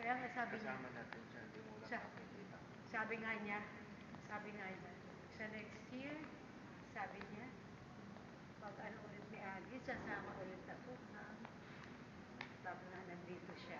Kaya nga sabi niya, Kasama natin siya, hindi mo lang siya, makikita. sabi nga niya, sa next year, sabi niya, pag ano ulit ni Aggie, sasama ulit ako. Tapos na nandito siya.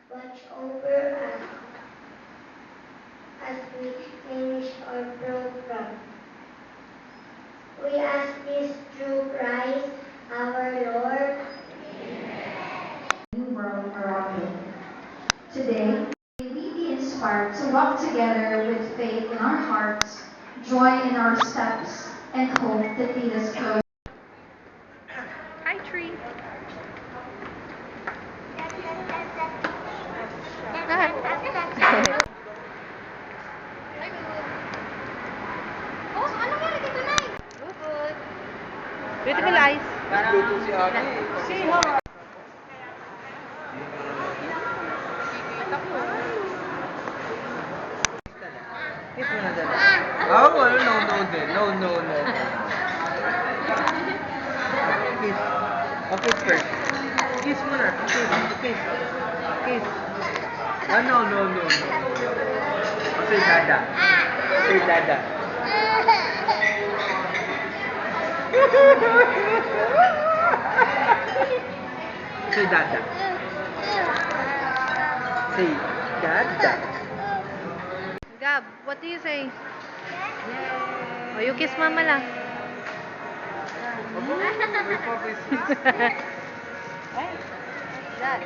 Watch over us as we finish our program. We ask this through Christ our Lord. New world around you. Today, may we be inspired to walk together with faith in our hearts, joy in our steps, and hope that lead us closer. Hi, Tree. Oh, ano meron dito, Nay? Beautiful eyes. Nagluto si Aki. Kiss mo na dala. Oh, no, din. No. Kiss. Oh, kiss first. Kiss mo na. Kiss. Ah, no. Say dada. Say dada. Gab, what do you say? Oh, you kiss mama lang. May puppies. Dad.